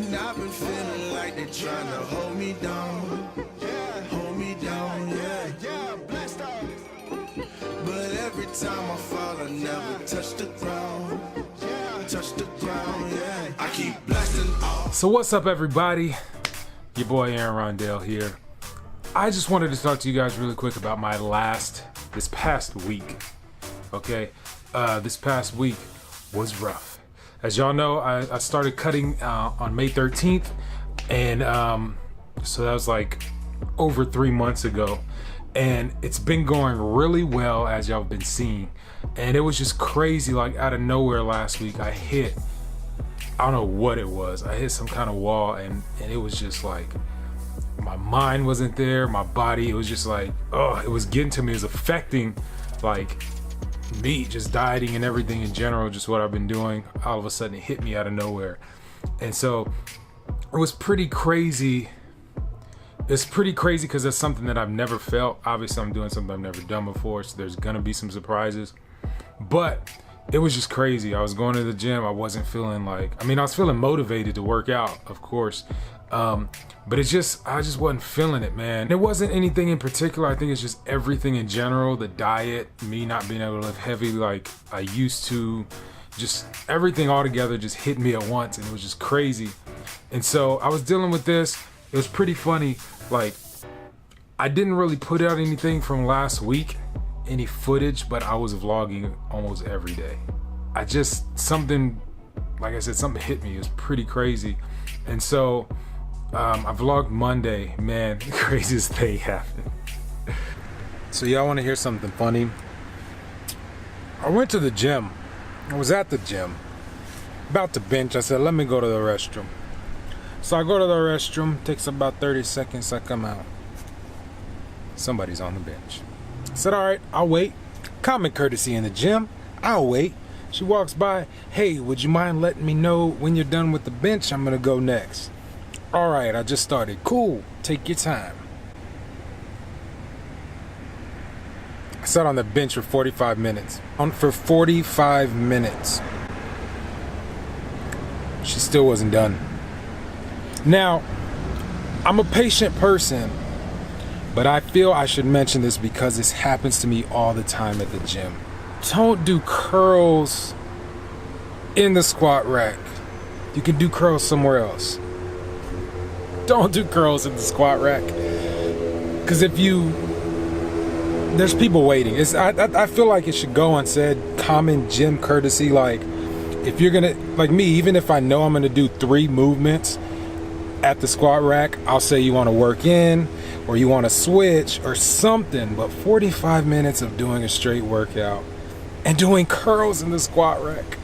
And I've been feeling like they're trying to hold me down. Hold me down, yeah. But every time I fall, I never touch the ground. Touch the ground, yeah. I keep blasting off. So what's up, everybody? Your boy Aaron Rondell here. I just wanted to talk to you guys really quick about this past week. Okay, this past week was rough. As y'all know, I started cutting on May 13th, and so that was like over 3 months ago, and it's been going really well, as y'all have been seeing. And it was just crazy, like out of nowhere last week I don't know what it was, I hit some kind of wall, and it was just like my mind wasn't there, my body, it was just like, oh, it was getting to me, it was affecting like me, just dieting and everything in general, just what I've been doing. All of a sudden it hit me out of nowhere, and so it was pretty crazy. It's pretty crazy because it's something that I've never felt. Obviously I'm doing something I've never done before, so there's gonna be some surprises, but it was just crazy. I was going to the gym, I wasn't feeling like, I was feeling motivated to work out, of course, but I just wasn't feeling it, man. It wasn't anything in particular. I think it's just everything in general, the diet, me not being able to lift heavy like I used to, just everything all together just hit me at once, and it was just crazy. And so I was dealing with this. It was pretty funny. Like, I didn't really put out anything from last week, any footage, but I was vlogging almost every day. Something hit me. It was pretty crazy. And so I vlogged Monday. Man, the craziest thing happened. So y'all want to hear something funny? I went to the gym. I was at the gym, about to bench. I said, let me go to the restroom. So I go to the restroom, takes about 30 seconds, I come out. Somebody's on the bench. I said, all right, I'll wait. Common courtesy in the gym, I'll wait. She walks by, hey, would you mind letting me know when you're done with the bench? I'm gonna go next. All right, I just started. Cool, take your time. I sat on the bench for 45 minutes. For 45 minutes. She still wasn't done. Now, I'm a patient person, but I feel I should mention this because this happens to me all the time at the gym. Don't do curls in the squat rack. You can do curls somewhere else. Don't do curls in the squat rack, because there's people waiting. I feel like it should go unsaid, common gym courtesy. Like, if you're gonna, like me, even if I know I'm gonna do 3 movements at the squat rack, I'll say you want to work in or you want to switch or something. But 45 minutes of doing a straight workout and doing curls in the squat rack.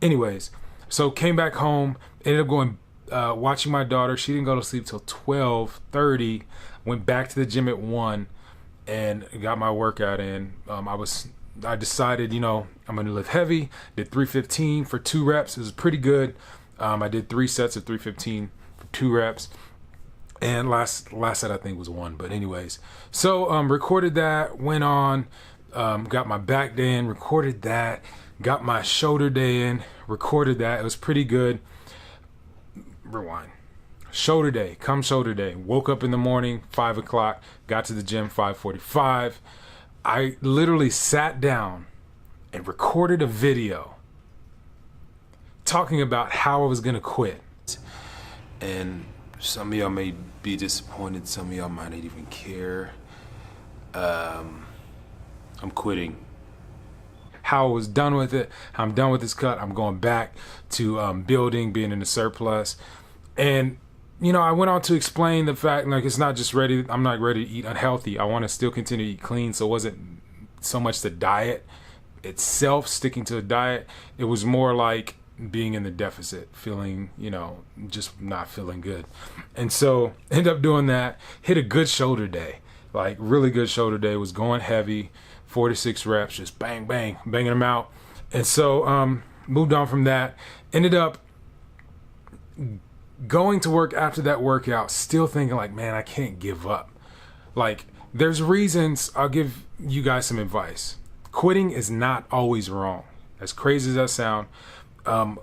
Anyways, so came back home, ended up going watching my daughter. She didn't go to sleep till 12:30. Went back to the gym at 1 and got my workout in. I decided, I'm gonna lift heavy. Did 315 for 2 reps. It was pretty good. I did 3 sets of 315 for 2 reps, and last set I think was 1. But anyways, so recorded that, went on, got my back day in, recorded that, got my shoulder day in, recorded that. It was pretty good. Rewind. Shoulder day, shoulder day. Woke up in the morning, 5 o'clock, got to the gym 5:45. I literally sat down and recorded a video talking about how I was gonna quit. And some of y'all may be disappointed, some of y'all might not even care. I'm quitting. How I was done with it, how I'm done with this cut, I'm going back to building, being in the surplus. And I went on to explain the fact, like, it's not just I'm not ready to eat unhealthy. I want to still continue to eat clean. So it wasn't so much the diet itself, sticking to a diet. It was more like being in the deficit, feeling, just not feeling good. And so ended up doing that, hit a good shoulder day, like really good shoulder day, was going heavy, 4 to 6 reps, just bang, bang, banging them out. And so moved on from that, ended up going to work after that workout, still thinking like, man, I can't give up. Like, there's reasons. I'll give you guys some advice. Quitting is not always wrong. As crazy as that sound,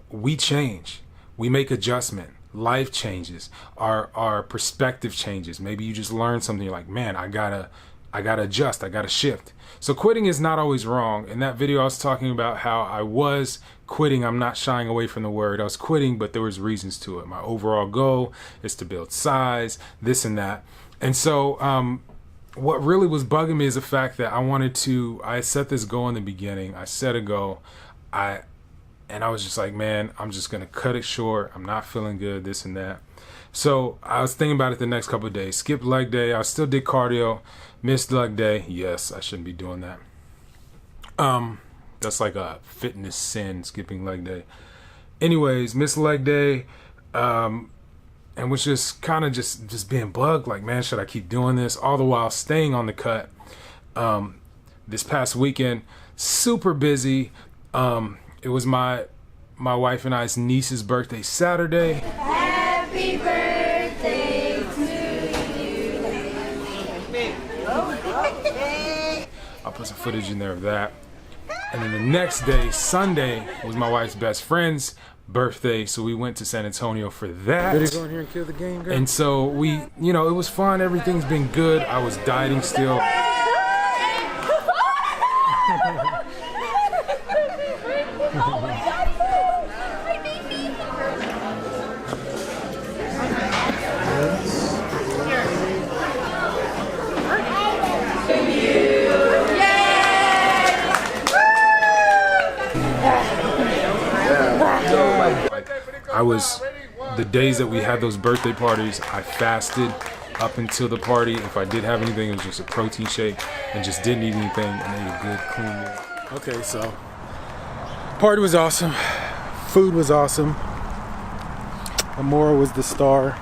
we change, we make adjustment. life changes, our perspective changes. Maybe you just learn something. You're like, man, I gotta adjust, I gotta shift. So quitting is not always wrong. In that video, I was talking about how I was quitting. I'm not shying away from the word. I was quitting, but there was reasons to it. My overall goal is to build size, this and that. And so what really was bugging me is the fact that I set this goal in the beginning. I set a goal. And I was just like, man, I'm just going to cut it short. I'm not feeling good, this and that. So I was thinking about it the next couple of days. Skipped leg day. I still did cardio. Missed leg day. Yes, I shouldn't be doing that. That's like a fitness sin, skipping leg day. Anyways, missed leg day. And was just kind of just being bugged. Like, man, should I keep doing this? All the while staying on the cut. This past weekend, super busy. It was my wife and I's niece's birthday Saturday. Happy birthday to you. I'll put some footage in there of that. And then the next day, Sunday, was my wife's best friend's birthday, so we went to San Antonio for that. Ready to go in here and kill the game, girl? And so we, it was fun. Everything's been good. I was dieting still. The days that we had those birthday parties, I fasted up until the party. If I did have anything, it was just a protein shake, and just didn't eat anything and ate a good clean meal. Okay, so party was awesome. Food was awesome. Amora was the star.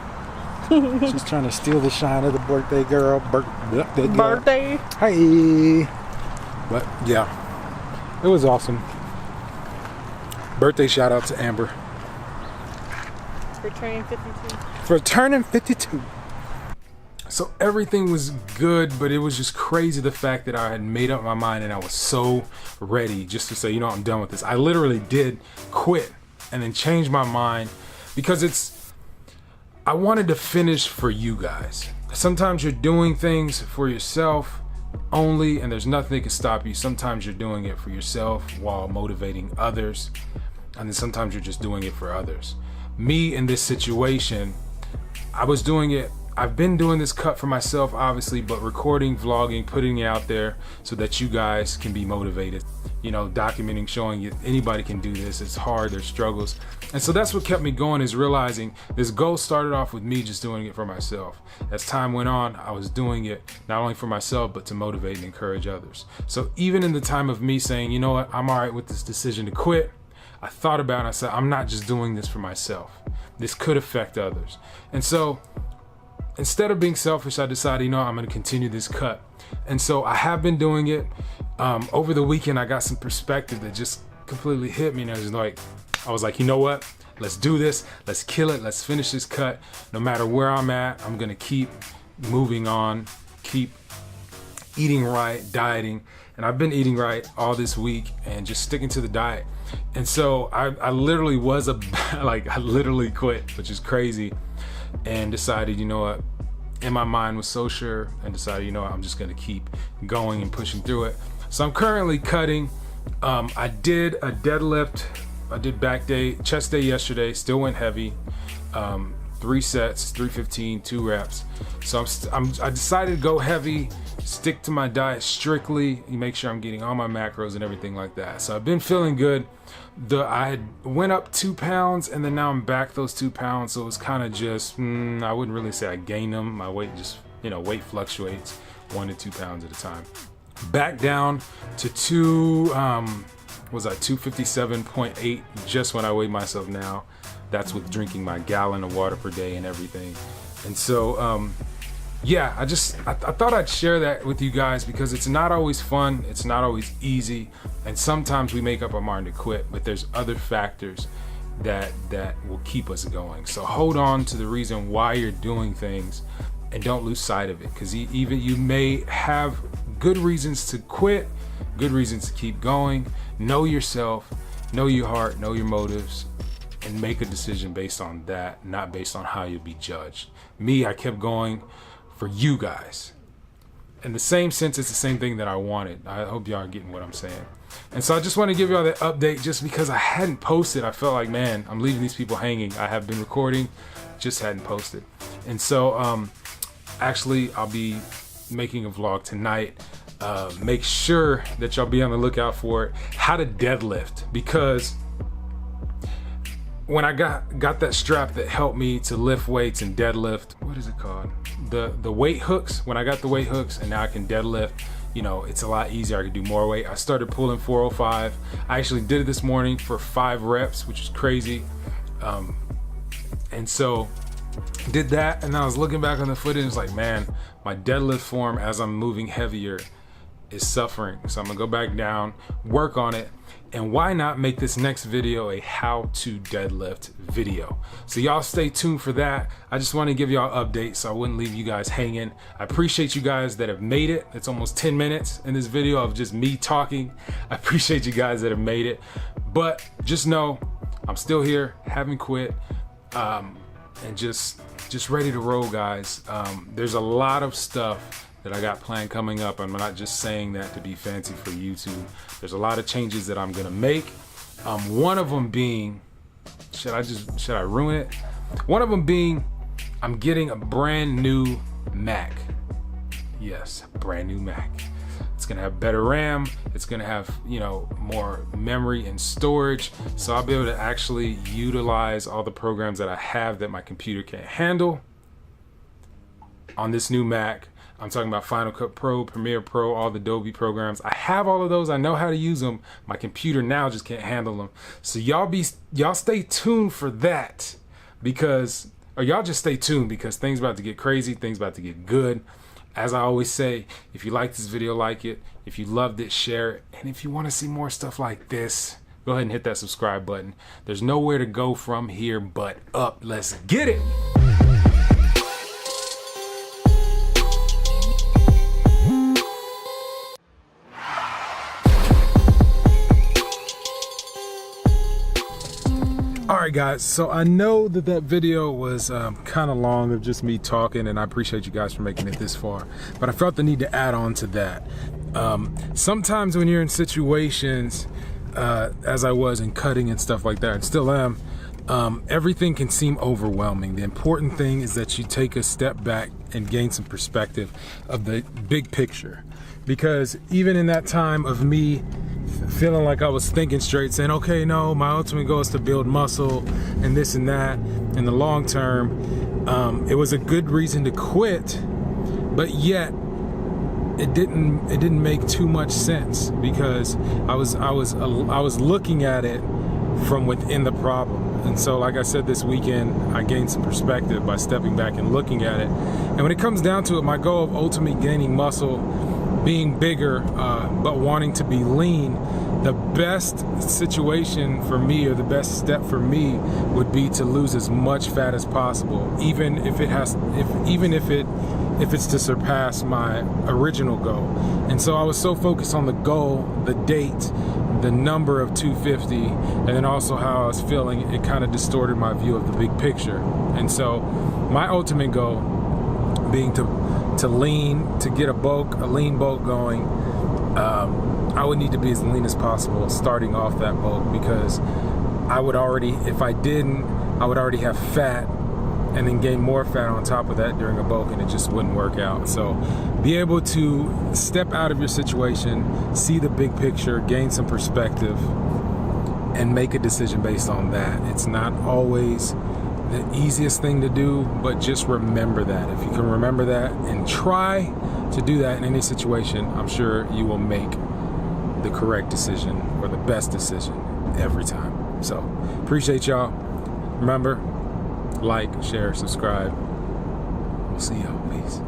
She's trying to steal the shine of the birthday girl. Birthday. Hey. But yeah, it was awesome. Birthday shout out to Amber. For turning 52. For turning 52. So everything was good, but it was just crazy the fact that I had made up my mind and I was so ready just to say, I'm done with this. I literally did quit and then change my mind because I wanted to finish for you guys. Sometimes you're doing things for yourself only and there's nothing that can stop you. Sometimes you're doing it for yourself while motivating others, and then sometimes you're just doing it for others. Me in this situation, I've been doing this cut for myself, obviously, but recording, vlogging, putting it out there so that you guys can be motivated, documenting, showing you anybody can do this. It's hard, there's struggles. And so that's what kept me going, is realizing this goal started off with me just doing it for myself. As time went on, I was doing it not only for myself, but to motivate and encourage others. So even in the time of me saying, you know what, I'm all right with this decision to quit, I thought about it and I said, I'm not just doing this for myself. This could affect others. And so instead of being selfish, I decided, I'm going to continue this cut. And so I have been doing it. Over the weekend, I got some perspective that just completely hit me. And I was like, you know what? Let's do this. Let's kill it. Let's finish this cut. No matter where I'm at, I'm going to keep moving on, keep eating right, dieting. And I've been eating right all this week and just sticking to the diet. And so I literally I literally quit, which is crazy, and decided, what, and my mind was so sure, and decided, what, I'm just going to keep going and pushing through it. So I'm currently cutting. I did a deadlift. I did back day, chest day yesterday, still went heavy. 3 sets, 315, 2 reps. So I decided to go heavy, stick to my diet strictly, make sure I'm getting all my macros and everything like that. So I've been feeling good. I had went up 2 pounds and then now I'm back those 2 pounds. So it was kind of just, I wouldn't really say I gained them. My weight just, weight fluctuates 1 to 2 pounds at a time. Back down to 257.8 just when I weigh myself now. That's with drinking my gallon of water per day and everything. And so, I thought I'd share that with you guys because it's not always fun. It's not always easy. And sometimes we make up our mind to quit, but there's other factors that will keep us going. So hold on to the reason why you're doing things and don't lose sight of it. Because even you may have good reasons to quit, good reasons to keep going. Know yourself, know your heart, know your motives, and make a decision based on that, not based on how you'll be judged. Me, I kept going for you guys. In the same sense, it's the same thing that I wanted. I hope y'all are getting what I'm saying. And so I just want to give y'all that update just because I hadn't posted. I felt like, man, I'm leaving these people hanging. I have been recording, just hadn't posted. And so actually I'll be making a vlog tonight. Make sure that y'all be on the lookout for it. How to deadlift, because when I got that strap that helped me to lift weights and deadlift, what is it called? The weight hooks. When I got the weight hooks and now I can deadlift, you know, it's a lot easier. I can do more weight. I started pulling 405. I actually did it this morning for 5 reps, which is crazy. And so did that, and I was looking back on the footage and it's like, man, my deadlift form as I'm moving heavier is suffering. So I'm gonna go back down, work on it, and why not make this next video a how to deadlift video. So y'all stay tuned for that. I just want to give y'all updates so I wouldn't leave you guys hanging. I appreciate you guys that have made it. It's almost 10 minutes in this video of just me talking. I appreciate you guys that have made it, but just know I'm still here, haven't quit, and just ready to roll, guys. There's a lot of stuff that I got planned coming up. I'm not just saying that to be fancy for YouTube. There's a lot of changes that I'm gonna make. One of them being, should I ruin it? One of them being, I'm getting a brand new Mac. Yes, brand new Mac. It's gonna have better RAM. It's gonna have, you know, more memory and storage. So I'll be able to actually utilize all the programs that I have that my computer can't handle on this new Mac. I'm talking about Final Cut Pro, Premiere Pro, all the Adobe programs. I have all of those. I know how to use them. My computer now just can't handle them. So y'all stay tuned for that, because, or y'all just stay tuned, because things about to get crazy. Things about to get good. As I always say, if you like this video, like it. If you loved it, share it. And if you want to see more stuff like this, go ahead and hit that subscribe button. There's nowhere to go from here but up. Let's get it. Alright guys, so I know that video was kind of long of just me talking, and I appreciate you guys for making it this far, but I felt the need to add on to that. Sometimes when you're in situations, as I was in cutting and stuff like that, and still am, everything can seem overwhelming. The important thing is that you take a step back and gain some perspective of the big picture. Because even in that time of me feeling like I was thinking straight, saying, okay, no, my ultimate goal is to build muscle and this and that in the long term, it was a good reason to quit, but yet it didn't make too much sense, because I was looking at it from within the problem. And so, like I said, this weekend I gained some perspective by stepping back and looking at it. And when it comes down to it, my goal of ultimately gaining muscle, being bigger, but wanting to be lean, the best situation for me, or the best step for me, would be to lose as much fat as possible, even if it's to surpass my original goal. And so I was so focused on the goal, the date, the number of 250, and then also how I was feeling, it kind of distorted my view of the big picture. And so my ultimate goal being to lean, to get a lean bulk going, I would need to be as lean as possible starting off that bulk, because I would already, if I didn't, I would already have fat and then gain more fat on top of that during a bulk, and it just wouldn't work out. So be able to step out of your situation, see the big picture, gain some perspective, and make a decision based on that. It's not always the easiest thing to do, but just remember that. If you can remember that and try to do that in any situation, I'm sure you will make the correct decision, or the best decision, every time. So appreciate y'all. Remember, like, share, subscribe. We'll see y'all. Peace.